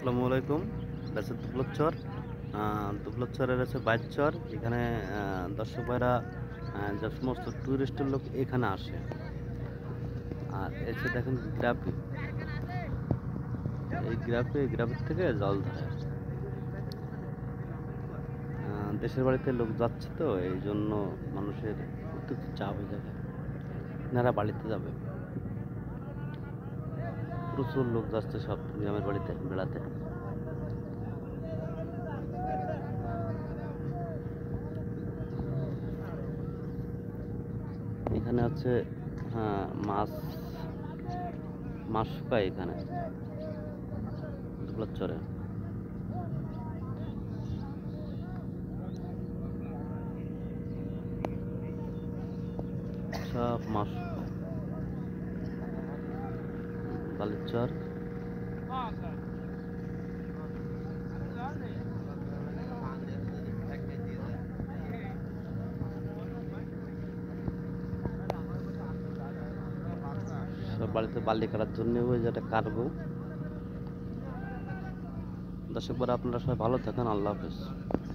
আসসালামু আলাইকুম। এটা হচ্ছে দুবলচ্চর। দুবলচ্চরের হচ্ছে বাইরচর। এখানে দর্শক ভাইরা যে সমস্ত টুরিস্টের লোক এখানে আসে। আর এসে দেখেন গ্রাফিক। এই গ্রাফিক থেকে জল ধরে। দেশের বাড়িতে লোক যাচ্ছে তো এই জন্য মানুষের অতিরিক্ত চাপ হয়ে যায়। এনারা বাড়িতে যাবে। প্রচুর লোক যাচ্ছে সব গ্রামের বাড়িতে বেড়াতে। এখানে হচ্ছে মাছ মাছ শুকায় এখানে দুবলাচ্চরে। সব মাছ শুকায় বালিচর। সব বাড়িতে বালি কাটার জন্য ওই যে একটা কাটবো। দর্শক আপনারা সবাই ভালো থাকেন। আল্লাহ হাফেজ।